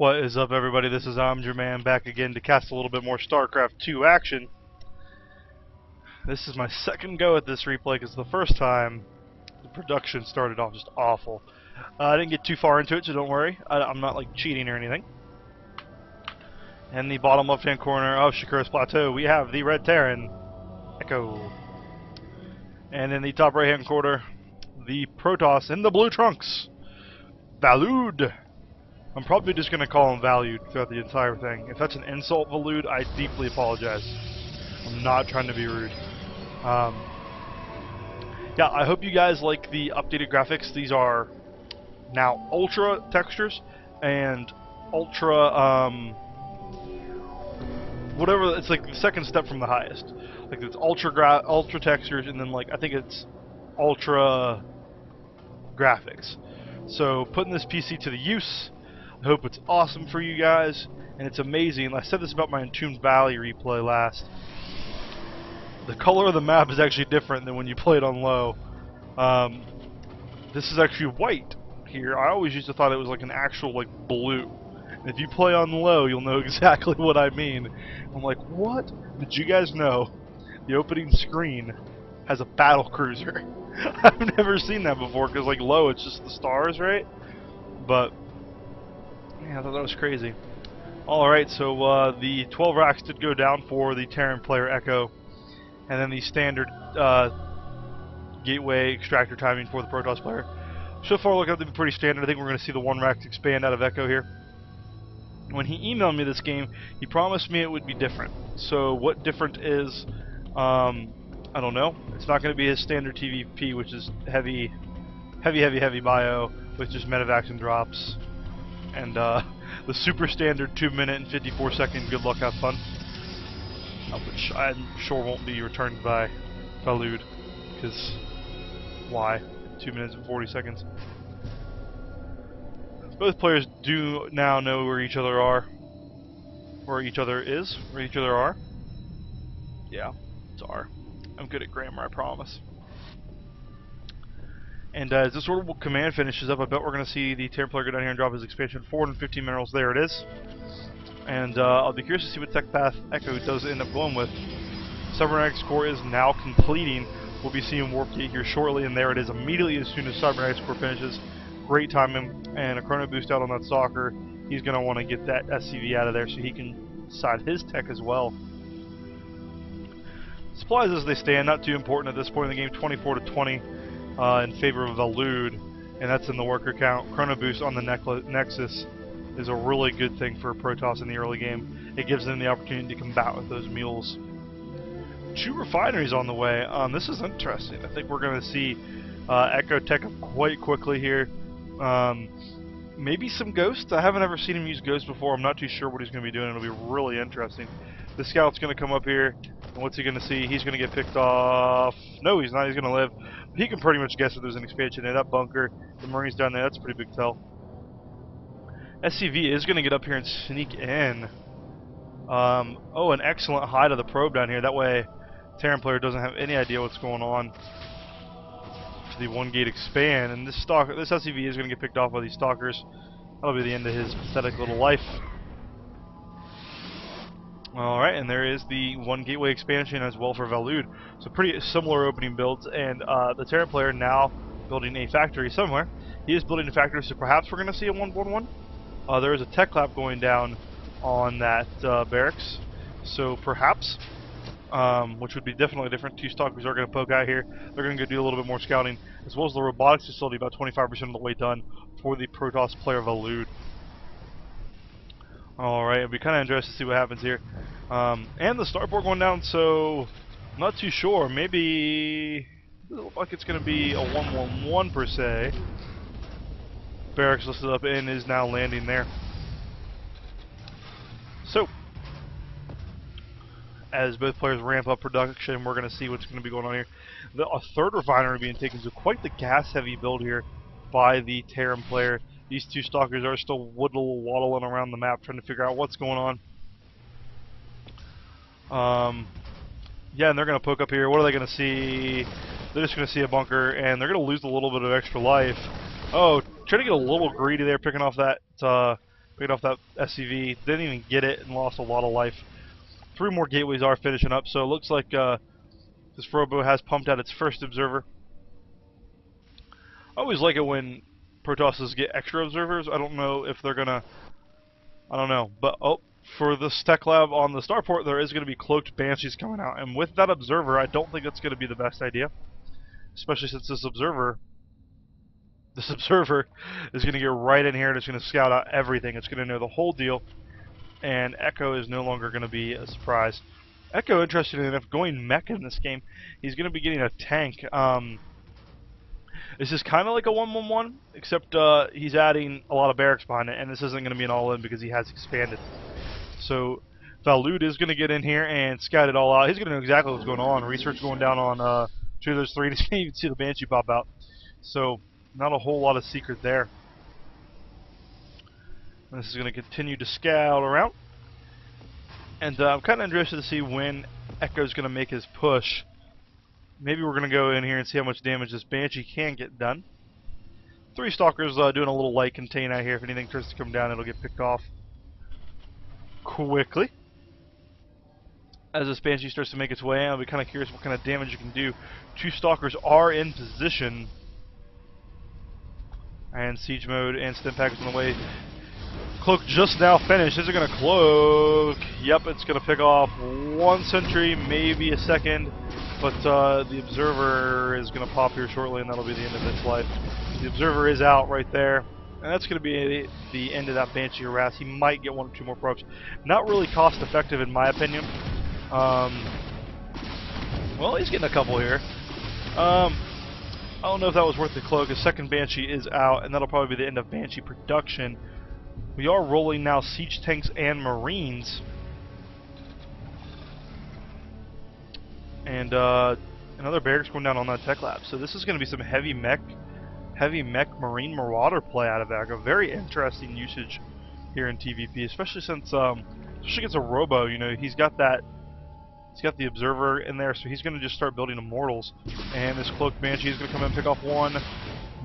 What is up, everybody? This is Man back again to cast a little bit more Starcraft 2 action. This is my second go at this replay because the first time the production started off just awful. I didn't get too far into it, so don't worry. I'm not like cheating or anything. In the bottom left-hand corner of Shakuras Plateau, we have the Red Terran, Echo. And in the top right-hand corner, the Protoss in the blue trunks, ValuDe. I'm probably just going to call him valued throughout the entire thing. If that's an insult, ValuDe, I deeply apologize. I'm not trying to be rude. Yeah, I hope you guys like the updated graphics. These are now ultra textures and ultra, whatever. It's like the second step from the highest. Like it's ultra textures, and then like I think it's ultra graphics. So putting this PC to the use. I hope it's awesome for you guys, and it's amazing. I said this about my Entombed Valley replay last. The color of the map is actually different than when you play it on low. This is actually white here. I always used to thought it was like an actual like blue. And if you play on low, you'll know exactly what I mean. I'm like, what? Did you guys know the opening screen has a battle cruiser? I've never seen that before because like low, it's just the stars, right? But yeah, I thought that was crazy. Alright, so the 12 racks did go down for the Terran player Echo, and then the standard gateway extractor timing for the Protoss player. So far, looking to be pretty standard. I think we're going to see the 1 rack expand out of Echo here. When he emailed me this game, he promised me it would be different. So what different is, I don't know. It's not going to be his standard TVP, which is heavy bio with just medevacs and drops. And the super standard 2-minute and 54-second good luck, have fun, which I'm sure won't be returned by ValuDe, because why? 2 minutes and 40 seconds. Both players do now know where each other are, where each other are. Yeah, it's R. I'm good at grammar, I promise. And as this orbital command finishes up, I bet we're going to see the Terran player go down here and drop his expansion. 450 minerals, there it is. And I'll be curious to see what tech path Echo does end up going with. Cybernetics core is now completing. We'll be seeing Warp Gate here shortly, and there it is immediately as soon as Cybernetics core finishes. Great timing, and a chrono boost out on that stalker. He's going to want to get that SCV out of there so he can side his tech as well. Supplies as they stand, not too important at this point in the game, 24 to 20. In favor of ValuDe, and that's in the worker count. Chrono Boost on the Nexus is a really good thing for Protoss in the early game. It gives them the opportunity to combat with those mules. 2 refineries on the way. This is interesting. I think we're going to see Echo tech up quite quickly here. Maybe some Ghosts. I haven't ever seen him use Ghosts before. I'm not too sure what he's going to be doing. It'll be really interesting. The Scout's going to come up here, and what's he going to see? He's going to get picked off. No, he's not. He's going to live. He can pretty much guess if there's an expansion in that bunker. The Marines down there, that's a pretty big tell. SCV is going to get up here and sneak in. Oh, an excellent hide of the probe down here. That way, Terran player doesn't have any idea what's going on. For the 1 gate expand, and this SCV is going to get picked off by these stalkers. That'll be the end of his pathetic little life. Alright, and there is the 1 gateway expansion as well for ValuDe. So pretty similar opening builds, and the Terran player now building a factory somewhere. He is building a factory, so perhaps we're going to see a 1-1-1. There is a tech lab going down on that barracks, so perhaps, which would be definitely different. 2 stalkers are going to poke out here. They're going to go do a little bit more scouting, as well as the robotics facility, about 25% of the way done for the Protoss player ValuDe. Alright, it'll be kind of interesting to see what happens here. And the starport going down, so I'm not too sure. Maybe it doesn't look like it's going to be a 1-1-1 per se. Barracks listed up and is now landing there. So, as both players ramp up production, we're going to see what's going to be going on here. A 3rd refinery being taken, so quite the gas-heavy build here by the Terran player. These 2 stalkers are still waddling around the map trying to figure out what's going on. Yeah, and they're going to poke up here. What are they going to see? They're just going to see a bunker, and they're going to lose a little bit of extra life. Oh, trying to get a little greedy there, picking off that Picked off that SCV, didn't even get it, and lost a lot of life. 3 more gateways are finishing up, so it looks like this robo has pumped out its first observer. I always like it when Protosses get extra observers. I don't know if they're gonna... I don't know, but for this tech lab on the starport, there is going to be cloaked banshees coming out, and with that observer, I don't think that's going to be the best idea, especially since this observer is going to get right in here and it's going to scout out everything. It's going to know the whole deal, and Echo is no longer going to be a surprise. Echo, interestingly enough, going mech in this game, he's going to be getting a tank. This is kind of like a 1-1-1, except he's adding a lot of barracks behind it, and this isn't going to be an all-in because he has expanded. So ValuDe is going to get in here and scout it all out. He's going to know exactly what's going on. Research going down on 2 of those 3, and you can't even see the Banshee pop out. So not a whole lot of secret there. And this is going to continue to scout around. And I'm kind of interested to see when Echo's going to make his push. Maybe we're going to go in here and see how much damage this Banshee can get done. 3 Stalkers doing a little light contain out here. If anything tries to come down, it'll get picked off quickly. As this Banshee starts to make its way in, I'll be kind of curious what kind of damage you can do. 2 Stalkers are in position. And siege mode and stim pack is on the way. Cloak just now finished. Is it going to cloak? Yep, it's going to pick off 1 sentry, maybe a second. But the observer is going to pop here shortly, and that'll be the end of its life. The observer is out right there, and that's going to be the end of that Banshee harass. He might get 1 or 2 more probes. Not really cost effective in my opinion. Well, he's getting a couple here. I don't know if that was worth the cloak. A second Banshee is out, and that'll probably be the end of Banshee production. We are rolling now siege tanks and marines. And another barracks going down on that tech lab. So this is going to be some heavy mech marine marauder play out of Echo. Very interesting usage here in TVP, especially since especially against a robo. You know, he's got the observer in there, so he's going to just start building immortals. And this cloaked Banshee is going to come in and pick off 1,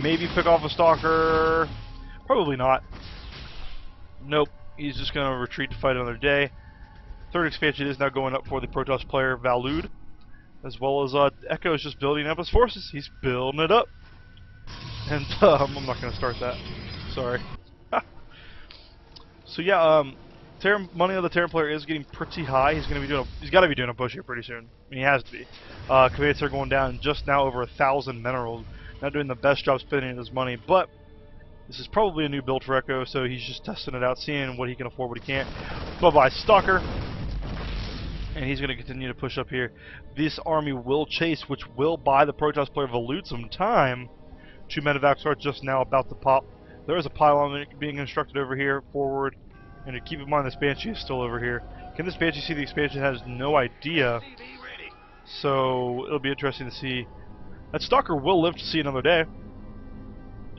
maybe pick off a stalker. Probably not. Nope. He's just going to retreat to fight another day. 3rd expansion is now going up for the Protoss player ValuDe, as well as Echo is just building up his forces. He's building it up. And I'm not going to start that. Sorry. So yeah, money on the Terran player is getting pretty high. He's got to be doing a push here pretty soon. I mean, he has to be. Commands are going down just now over 1,000 minerals. Not doing the best job spending his money, but this is probably a new build for Echo, so he's just testing it out, seeing what he can afford, what he can't. Bye-bye, Stalker. And he's going to continue to push up here. This army will chase, which will buy the Protoss player ValuDe some time. 2 medevacs are just now about to pop. There is a pylon being constructed over here, forward. And to keep in mind, this Banshee is still over here. Can this Banshee see the expansion? Has no idea. So it'll be interesting to see. That Stalker will live to see another day.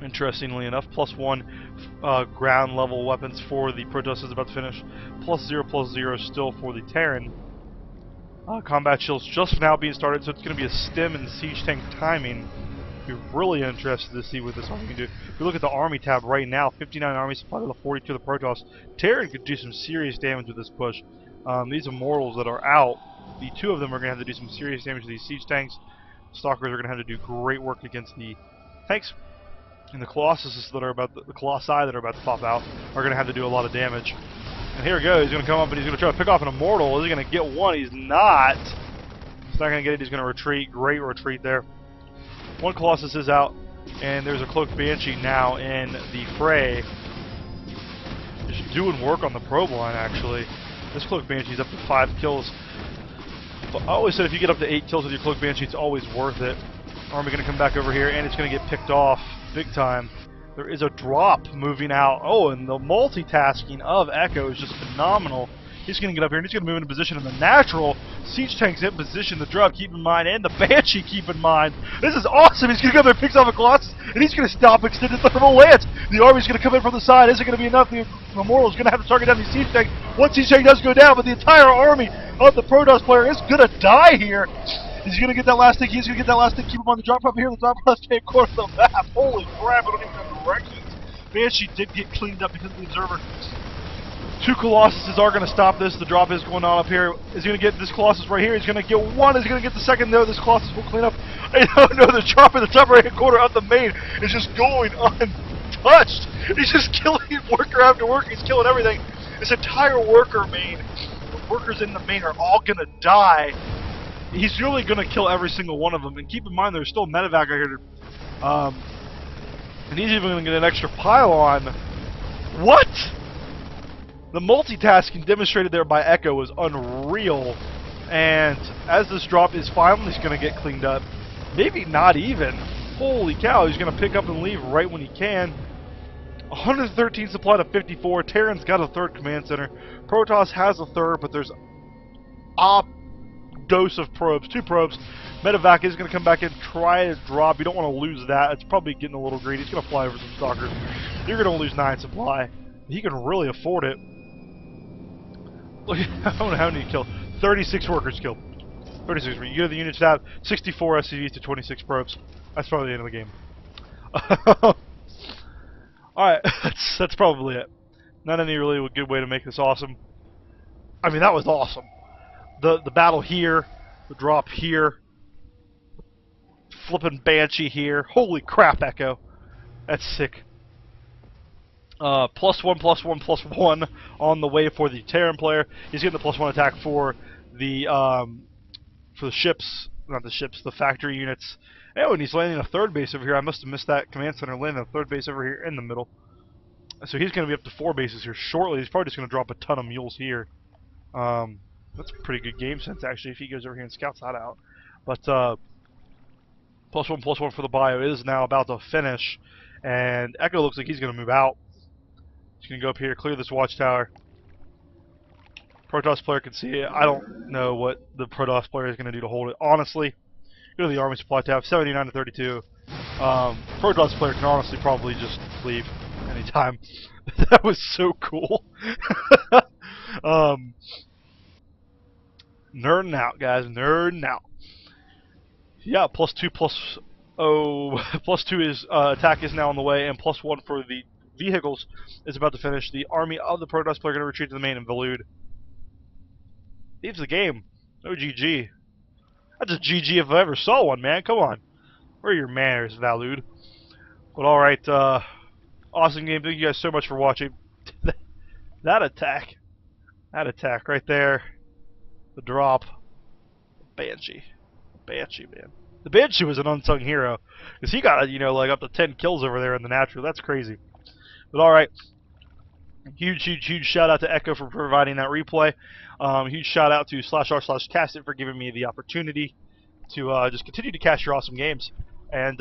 Interestingly enough, +1 ground level weapons for the Protoss is about to finish. +0/+0 still for the Terran. Combat shields just now being started, so it's going to be a stim and siege tank timing. Be really interested to see what this army can do. If you look at the army tab right now, 59 army supply to the 42 of the Protoss. Terran could do some serious damage with this push. These immortals that are out, the 2 of them are going to have to do some serious damage to these siege tanks. Stalkers are going to have to do great work against the tanks. And the colossi that are about to pop out are going to have to do a lot of damage. And here we go. He's going to come up and he's going to try to pick off an immortal. Is he going to get 1? He's not. He's not going to get it. He's going to retreat. Great retreat there. 1 colossus is out, and there's a cloaked Banshee now in the fray. Just doing work on the probe line, actually. This cloaked Banshee is up to 5 kills. But I always said if you get up to 8 kills with your cloaked Banshee, it's always worth it. Army going to come back over here, and it's going to get picked off big time. There is a drop moving out. Oh, and the multitasking of Echo is just phenomenal. He's going to get up here, and he's going to move into position in the natural. Siege tank's in position, the drop, keep in mind, and the Banshee, keep in mind. This is awesome. He's going to go up there, picks off a Colossus, and he's going to stop extended thermal lance. The army's going to come in from the side. Is it going to be enough? The Memorial's going to have to target down these siege tanks. One siege tank does go down, but the entire army of the Protoss player is going to die here. He's going to get that last stick. He's going to get that last stick. Keep him on the drop up here. The top left-hand corner of the map. Holy crap, I don't even have directions. Banshee did get cleaned up because of the Observer. 2 Colossuses are going to stop this. The drop is going on up here. Is going to get this Colossus right here. He's going to get one. Is going to get the second. No, this Colossus will clean up. And oh no, the drop in the top right hand corner of the main is just going untouched. He's just killing worker after worker. He's killing everything. This entire worker main, the workers in the main are all going to die. He's really going to kill every single one of them. And keep in mind, there's still medevac out here. And he's even going to get an extra pylon. What? The multitasking demonstrated there by Echo was unreal, and as this drop is finally going to get cleaned up, maybe not even, holy cow, he's going to pick up and leave right when he can. 113 supply to 54, Terran's got a third command center, Protoss has a third, but there's a dose of probes, 2 probes. Medevac is going to come back in, try to drop. You don't want to lose that. It's probably getting a little greedy. He's going to fly over some stalkers. You're going to lose 9 supply. He can really afford it. Look at how many killed. 36 workers killed. 36. You go to the unit tab, 64 SCVs to 26 probes. That's probably the end of the game. Alright, that's probably it. Not any really good way to make this awesome. I mean, that was awesome. The battle here, the drop here, flipping Banshee here. Holy crap, Echo. That's sick. +1/+1/+1 on the way for the Terran player. He's getting the +1 attack for the ships, not the ships, the factory units. Oh, and he's landing a third base over here. I must have missed that command center, landing a third base over here in the middle. So he's going to be up to 4 bases here shortly. He's probably just going to drop a ton of mules here. That's pretty good game sense actually if he goes over here and scouts that out. But +1/+1 for the bio is now about to finish, and Echo looks like he's going to move out. He's going to go up here, clear this watchtower. Protoss player can see it. I don't know what the Protoss player is going to do to hold it. Honestly, go to the Army Supply tab, 79 to 32. Protoss player can honestly probably just leave anytime. That was so cool. Nerding out, guys. Nerding out. Yeah, +2 is attack is now on the way, and +1 for the vehicles is about to finish. The army of the Protoss player going to retreat to the main and ValuDe. Leaves the game. No GG. That's a GG if I ever saw one, man. Come on. Where are your manners, ValuDe? But alright, awesome game. Thank you guys so much for watching. That attack. That attack right there. The drop. Banshee. Banshee, man. The Banshee was an unsung hero. Because he got, like up to 10 kills over there in the natural. That's crazy. But alright. Huge shout out to Echo for providing that replay. Huge shout out to /r/Castit for giving me the opportunity to just continue to cast your awesome games. And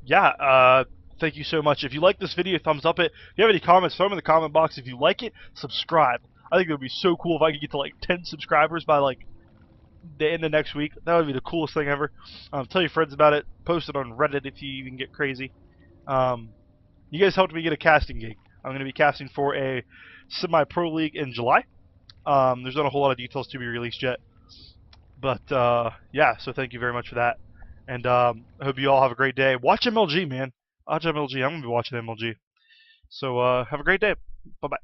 yeah, thank you so much. If you like this video, thumbs up it. If you have any comments, throw them in the comment box. If you like it, subscribe. I think it would be so cool if I could get to like 10 subscribers by like the end of next week. That would be the coolest thing ever. Tell your friends about it. Post it on Reddit if you even get crazy. You guys helped me get a casting gig. I'm going to be casting for a semi-pro league in July. There's not a whole lot of details to be released yet. But, yeah, so thank you very much for that. And I hope you all have a great day. Watch MLG, man. Watch MLG. I'm going to be watching MLG. So have a great day. Bye-bye.